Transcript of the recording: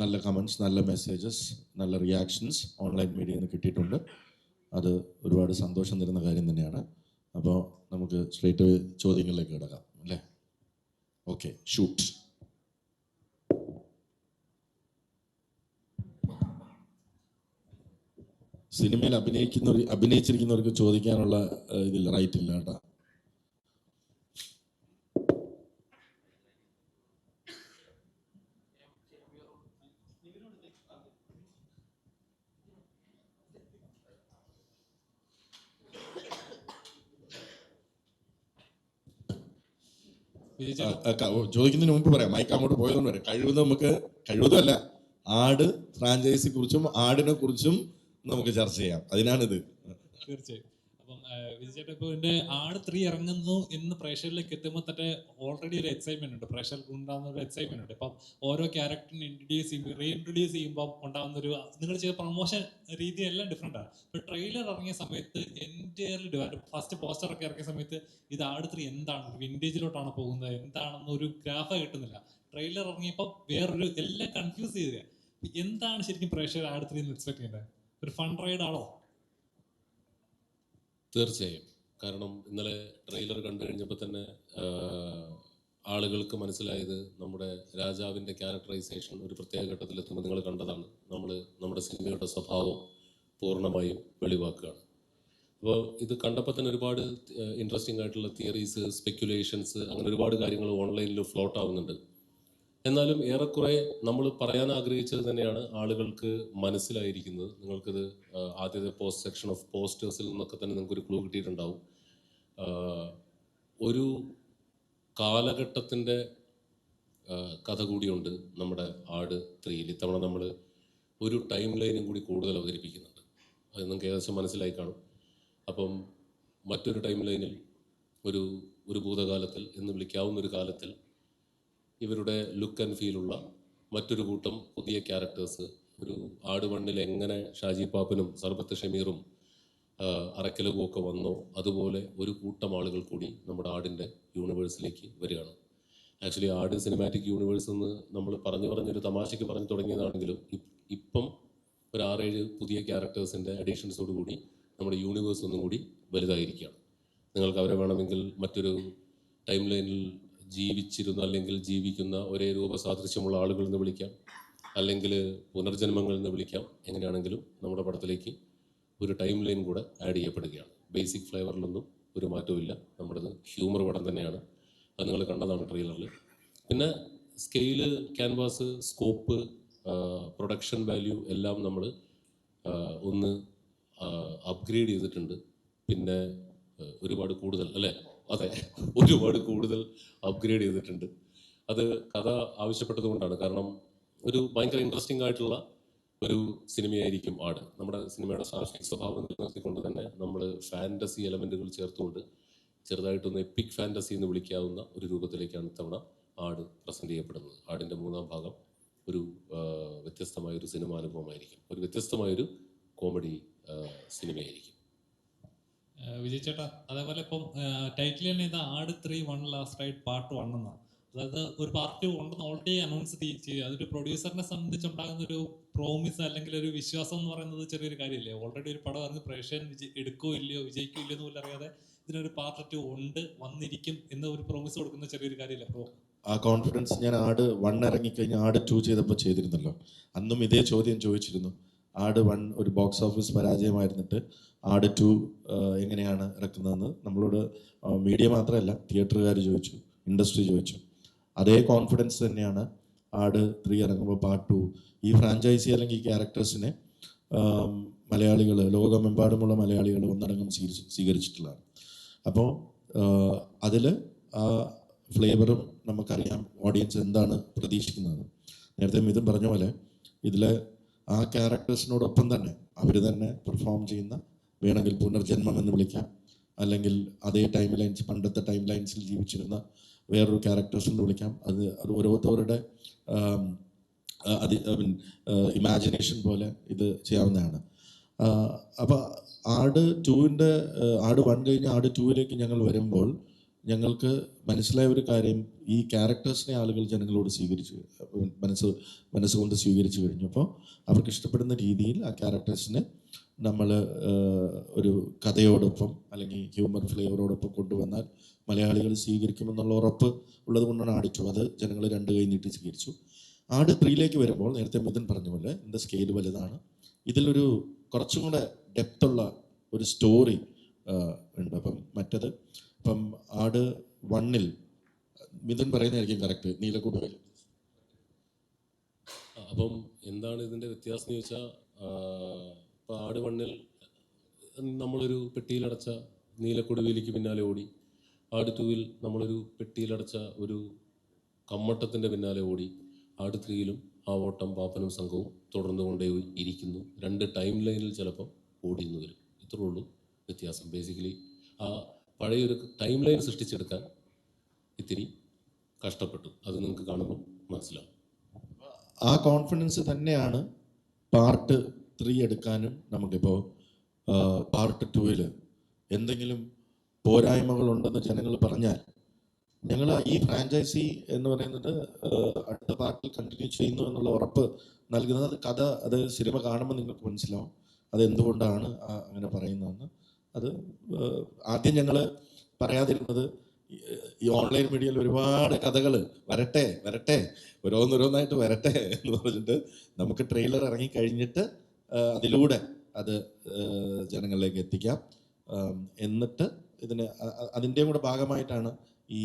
നല്ല കമൻറ്റ്സ്, നല്ല മെസ്സേജസ്, നല്ല റിയാക്ഷൻസ് ഓൺലൈൻ മീഡിയയിൽ നിന്ന് കിട്ടിയിട്ടുണ്ട്. അത് ഒരുപാട് സന്തോഷം തരുന്ന കാര്യം തന്നെയാണ്. അപ്പോൾ നമുക്ക് സ്ട്രേറ്റ് ചോദ്യങ്ങളിലേക്ക് കിടക്കാം അല്ലേ? Okay, shoot. സിനിമയിൽ അഭിനയിച്ചിരിക്കുന്നവർക്ക് ചോദിക്കാനുള്ള ഇതില്ല, റൈറ്റ് ഇല്ല കേട്ടോ. ചോദിക്കുന്നതിന് മുമ്പ് പറയാം, മൈക്ക് അങ്ങോട്ട് പോയതുകൊണ്ട് പറയാം. കഴിവതുമല്ല, ആട് ഫ്രാഞ്ചൈസി കുറിച്ചും ആടിനെ കുറിച്ചും നമുക്ക് ചർച്ച ചെയ്യാം. അതിനാണിത്. തീർച്ചയായും. അപ്പം വിജയേട്ട, ഇപ്പോൾ എൻ്റെ ആട് 3 ഇറങ്ങുന്നു എന്ന് പ്രേക്ഷകരിലേക്ക് എത്തുമ്പോൾ തന്നെ ഓൾറെഡി ഒരു എക്സൈറ്റ്മെന്റ് ഉണ്ട്, പ്രേക്ഷകർക്ക് ഉണ്ടാകുന്ന ഒരു എക്സൈറ്റ്മെന്റ് ഉണ്ട്. ഇപ്പം ഓരോ ക്യാരക്ടറിനെ റീഇൻട്രൊഡ്യൂസ് ചെയ്യുമ്പോൾ ഉണ്ടാകുന്ന ഒരു, നിങ്ങൾ ചെയ്ത പ്രൊമോഷൻ രീതി എല്ലാം ഡിഫറെൻ്റ് ആണ്. ഇപ്പോൾ ട്രെയിലർ ഇറങ്ങിയ സമയത്ത് എൻ്റയർലി ഫസ്റ്റ് പോസ്റ്ററൊക്കെ ഇറങ്ങിയ സമയത്ത് ഇത് ആട് 3 എന്താണ്, വിൻറ്റേജിലോട്ടാണ് പോകുന്നത്, എന്താണെന്നൊരു ഗ്രാഫ കിട്ടുന്നില്ല. ട്രെയിലർ ഇറങ്ങിയപ്പോൾ വേറൊരു, എല്ലാം കൺഫ്യൂസ് ചെയ്ത്. എന്താണ് ശരിക്കും പ്രേക്ഷകർ ആട് 3 എക്സ്പെക്ട് ചെയ്യേണ്ടത്? ഒരു ഫൺ റൈഡ് ആണോ? തീർച്ചയായും. കാരണം ഇന്നലെ ട്രെയിലർ കണ്ടു കഴിഞ്ഞപ്പോൾ തന്നെ ആളുകൾക്ക് മനസ്സിലായത് നമ്മുടെ രാജാവിൻ്റെ ക്യാരക്ടറൈസേഷൻ ഒരു പ്രത്യേക ഘട്ടത്തിലെത്തുമ്പോൾ നിങ്ങൾ കണ്ടതാണ്. നമ്മുടെ സിനിമയുടെ സ്വഭാവം പൂർണ്ണമായും വെളിവാക്കുകയാണ്. അപ്പോൾ ഇത് കണ്ടപ്പോൾ തന്നെ ഒരുപാട് ഇൻട്രസ്റ്റിംഗ് ആയിട്ടുള്ള തിയറീസ്, സ്പെക്യുലേഷൻസ്, അങ്ങനെ ഒരുപാട് കാര്യങ്ങൾ ഓൺലൈനിൽ ഫ്ലോട്ട് ആവുന്നുണ്ട്. എന്നാലും ഏറെക്കുറെ നമ്മൾ പറയാൻ ആഗ്രഹിച്ചത് തന്നെയാണ് ആളുകൾക്ക് മനസ്സിലായിരിക്കുന്നത്. നിങ്ങൾക്കിത് ആദ്യത്തെ സെക്ഷൻ ഓഫ് പോസ്റ്റേഴ്സിൽ നിന്നൊക്കെ തന്നെ നിങ്ങൾക്കൊരു ക്ലൂ കിട്ടിയിട്ടുണ്ടാവും. ഒരു കാലഘട്ടത്തിൻ്റെ കഥ കൂടിയുണ്ട് നമ്മുടെ ആട് 3-ൽ. ഇത്തവണ നമ്മൾ ഒരു ടൈം ലൈനും കൂടി കൂടുതൽ അവതരിപ്പിക്കുന്നുണ്ട്. അത് നിങ്ങൾക്ക് ഏകദേശം മനസ്സിലായി കാണും. അപ്പം മറ്റൊരു ടൈം ലൈനിൽ ഒരു ഭൂതകാലത്തിൽ എന്ന് വിളിക്കാവുന്ന ഒരു കാലത്തിൽ ഇവരുടെ ലുക്ക് ആൻഡ് ഫീലുള്ള മറ്റൊരു കൂട്ടം പുതിയ ക്യാരക്ടേഴ്സ്, ഒരു ആട് 1-ൽ എങ്ങനെ ഷാജി പാപ്പനും സർബത്ത് ഷമീറും അറക്കലവും ഒക്കെ വന്നോ അതുപോലെ ഒരു കൂട്ടം ആളുകൾ കൂടി നമ്മുടെ ആടിൻ്റെ യൂണിവേഴ്സിലേക്ക് വരികയാണ്. ആക്ച്വലി ആട് സിനിമാറ്റിക് യൂണിവേഴ്സ് എന്ന് നമ്മൾ പറഞ്ഞൊരു തമാശയ്ക്ക് പറഞ്ഞു തുടങ്ങിയതാണെങ്കിലും ഇപ്പം ഒരു 6-7 പുതിയ ക്യാരക്ടേഴ്സിൻ്റെ അഡീഷൻസോട് കൂടി നമ്മുടെ യൂണിവേഴ്സ് ഒന്നും കൂടി വലുതായിരിക്കുകയാണ്. നിങ്ങൾക്ക് അവരെ വേണമെങ്കിൽ മറ്റൊരു ടൈം ലൈനിൽ ജീവിച്ചിരുന്ന അല്ലെങ്കിൽ ജീവിക്കുന്ന ഒരേ രൂപസാദൃശ്യമുള്ള ആളുകൾ എന്ന് വിളിക്കാം, അല്ലെങ്കിൽ പുനർജന്മങ്ങൾ എന്ന് വിളിക്കാം. എങ്ങനെയാണെങ്കിലും നമ്മുടെ പടത്തിലേക്ക് ഒരു ടൈം ലൈൻ കൂടെ ആഡ് ചെയ്യപ്പെടുകയാണ്. ബേസിക് ഫ്ലേവറിലൊന്നും ഒരു മാറ്റവും. നമ്മുടേത് ഹ്യൂമർ പടം തന്നെയാണ്. അത് നിങ്ങൾ കണ്ടതാണ് ട്രെയിലറിൽ. പിന്നെ scale, canvas, scope, production value എല്ലാം നമ്മൾ ഒന്ന് അപ്ഗ്രേഡ് ചെയ്തിട്ടുണ്ട്. പിന്നെ ഒരുപാട് കൂടുതൽ ഒരുപാട് കൂടുതൽ അപ്ഗ്രേഡ് ചെയ്തിട്ടുണ്ട്. അത് കഥ ആവശ്യപ്പെട്ടത് കൊണ്ടാണ്. കാരണം ഒരു ഭയങ്കര ഇൻട്രസ്റ്റിംഗ് ആയിട്ടുള്ള ഒരു സിനിമയായിരിക്കും ആട്. നമ്മുടെ സിനിമയുടെ സാഹസിക സ്വഭാവം നിലനിർത്തിക്കൊണ്ട് തന്നെ നമ്മൾ ഫാൻറ്റസി എലമെൻറ്റുകൾ ചേർത്തുകൊണ്ട് ചെറുതായിട്ടൊന്ന് എപ്പിക് ഫാൻറ്റസി എന്ന് വിളിക്കാവുന്ന ഒരു രൂപത്തിലേക്കാണ് ഇത്തവണ ആട് പ്രസൻറ്റ് ചെയ്യപ്പെടുന്നത്. ആടിൻ്റെ 3-ാം ഭാഗം ഒരു വ്യത്യസ്തമായൊരു സിനിമാനുഭവമായിരിക്കും, ഒരു വ്യത്യസ്തമായൊരു കോമഡി സിനിമയായിരിക്കും. വിജയ് ചേട്ടാ, അതേപോലെ ഇപ്പം ടൈറ്റിൽ തന്നെ ഇത് ആട് 3 1 ലാസ്റ്റ് റൈഡ് പാർട്ട് 1 എന്നാണ്. അതായത് ഒരു പാർട്ട് 2 ഉണ്ടെന്ന് ഓൾറെഡി അനൗൺസ് ചെയ്യുക. അതൊരു പ്രൊഡ്യൂസറിനെ സംബന്ധിച്ചുണ്ടാകുന്ന ഒരു പ്രോമിസ് അല്ലെങ്കിൽ ഒരു വിശ്വാസം എന്ന് പറയുന്നത് ചെറിയൊരു കാര്യമില്ലേ? ഓൾറെഡി ഒരു പടം ഇറങ്ങി പ്രേക്ഷകൻ എടുക്കോ ഇല്ലയോ, വിജയിക്കോ ഇല്ലയോ എന്ന് പോലും അറിയാതെ ഇതിനൊരു പാർട്ട് 2 ഉണ്ട്, വന്നിരിക്കും എന്ന ഒരു പ്രോമിസ് കൊടുക്കുന്ന ചെറിയൊരു കാര്യമില്ല. അപ്പോൾ ആ കോൺഫിഡൻസ് ഞാൻ ആട് 1 ഇറങ്ങിക്കഴിഞ്ഞാൽ ആട് 2 ചെയ്തപ്പോൾ ചെയ്തിരുന്നല്ലോ. അന്നും ഇതേ ചോദ്യം ചോദിച്ചിരുന്നു. ആട് 1 ഒരു ബോക്സ് ഓഫീസ് പരാജയമായിരുന്നിട്ട് ആട് 2 എങ്ങനെയാണ് ഇറക്കുന്നതെന്ന് നമ്മളോട് മീഡിയ മാത്രമല്ല തിയേറ്ററുകാർ ചോദിച്ചു, ഇൻഡസ്ട്രി ചോദിച്ചു. അതേ കോൺഫിഡൻസ് തന്നെയാണ് ആട് 3 ഇറങ്ങുമ്പോൾ പാർട്ട് 2 ഈ ഫ്രാഞ്ചൈസി അല്ലെങ്കിൽ ഈ ക്യാരക്ടേഴ്സിനെ മലയാളികൾ, ലോകമെമ്പാടുമുള്ള മലയാളികൾ ഒന്നടങ്കം സ്വീകരിച്ചിട്ടുള്ളതാണ്. അപ്പോൾ അതിൽ ആ ഫ്ലേവറും നമുക്കറിയാം, ഓഡിയൻസ് എന്താണ് പ്രതീക്ഷിക്കുന്നത്. നേരത്തെ മിഥുൻ പറഞ്ഞ പോലെ ഇതിൽ ആ ക്യാരക്ടേഴ്സിനോടൊപ്പം തന്നെ അവർ തന്നെ പെർഫോം ചെയ്യുന്ന, വേണമെങ്കിൽ പുനർജന്മം എന്ന് വിളിക്കാം, അല്ലെങ്കിൽ അതേ ടൈം ലൈൻസ്, പണ്ടത്തെ ടൈം ലൈൻസിൽ ജീവിച്ചിരുന്ന വേറൊരു ക്യാരക്ടേഴ്സ് എന്ന് വിളിക്കാം. അത് ഓരോരുത്തരുടെ ഇമാജിനേഷൻ പോലെ ഇത് ചെയ്യാവുന്നതാണ്. അപ്പോൾ ആട് 2-ൻ്റെ ആട് 1 കഴിഞ്ഞ് ആട് 2-ലേക്ക് ഞങ്ങൾ വരുമ്പോൾ ഞങ്ങൾക്ക് മനസ്സിലായ ഒരു കാര്യം, ഈ ക്യാരക്ടേഴ്സിനെ ആളുകൾ ജനങ്ങളോട് മനസ്സുകൊണ്ട് സ്വീകരിച്ചു കഴിഞ്ഞു. അപ്പോൾ അവർക്ക് ഇഷ്ടപ്പെടുന്ന രീതിയിൽ ആ ക്യാരക്ടേഴ്സിനെ നമ്മൾ ഒരു കഥയോടൊപ്പം അല്ലെങ്കിൽ ഹ്യൂമർ ഫ്ലേവറോടൊപ്പം കൊണ്ടുവന്നാൽ മലയാളികൾ സ്വീകരിക്കുമെന്നുള്ള ഉറപ്പ് ഉള്ളത് കൊണ്ടാണ് ആട് 2 അത് ജനങ്ങൾ 2 കൈ നീട്ടി സ്വീകരിച്ചു. ആട് 3 വരുമ്പോൾ നേരത്തെ മിഥുൻ പറഞ്ഞ പോലെ ഇതിൻ്റെ സ്കെയിൽ വലുതാണ്. ഇതിലൊരു കുറച്ചും കൂടെ ഡെപ്തുള്ള ഒരു സ്റ്റോറി ഉണ്ട്. മറ്റത് ആട് 1 മിഥുൻ പറയുന്നതായിരിക്കും കറക്റ്റ്, നീലക്കുട. അപ്പം എന്താണ് ഇതിൻ്റെ വ്യത്യാസം എന്ന് ചോദിച്ചാൽ, ഇപ്പോൾ ആട് 1 നമ്മളൊരു പെട്ടിയിലടച്ച നീലക്കൊടുവേലിക്ക് പിന്നാലെ ഓടി. ആട് 2 നമ്മളൊരു പെട്ടിയിലടച്ച ഒരു കമ്മട്ടത്തിൻ്റെ പിന്നാലെ ഓടി. ആട് 3 ആ ഓട്ടം പാപ്പനും സംഘവും തുടർന്നു കൊണ്ടേ ഇരിക്കുന്നു. 2 ടൈം ലൈനിൽ ചിലപ്പോൾ ഓടിയെന്ന് വരും. ഇത്രേ ഉള്ളൂ വ്യത്യാസം. ബേസിക്കലി ആ പഴയൊരു ടൈം ലൈൻ സൃഷ്ടിച്ചെടുക്കാൻ ഇത്തിരി കഷ്ടപ്പെട്ടു. അത് നിങ്ങൾക്ക് കാണുമ്പോൾ മനസ്സിലാവും. ആ കോൺഫിഡൻസ് തന്നെയാണ് പാർട്ട് 3 എടുക്കാനും. നമുക്കിപ്പോൾ പാർട്ട് 2 എന്തെങ്കിലും പോരായ്മകളുണ്ടെന്ന് ജനങ്ങൾ പറഞ്ഞാൽ ഞങ്ങൾ ഈ ഫ്രാഞ്ചൈസി എന്ന് പറയുന്നത് അടുത്ത പാർട്ടിൽ കണ്ടിന്യൂ ചെയ്യുന്നു എന്നുള്ള ഉറപ്പ് നൽകുന്നത്. അത് സിനിമ കാണുമ്പോൾ നിങ്ങൾക്ക് മനസ്സിലാവും അതെന്തുകൊണ്ടാണ് അങ്ങനെ പറയുന്നതെന്ന്. അത് ആദ്യം ഞങ്ങൾ പറയാതിരുന്നത്, ഈ ഓൺലൈൻ മീഡിയയിൽ ഒരുപാട് കഥകൾ വരട്ടെ ഓരോന്നായിട്ട് വരട്ടെ എന്ന് പറഞ്ഞിട്ട് നമുക്ക് ട്രെയിലർ ഇറങ്ങിക്കഴിഞ്ഞിട്ട് അതിലൂടെ അത് ജനങ്ങളിലേക്ക് എത്തിക്കാം. എന്നിട്ട് അതിൻ്റെയും കൂടെ ഭാഗമായിട്ടാണ് ഈ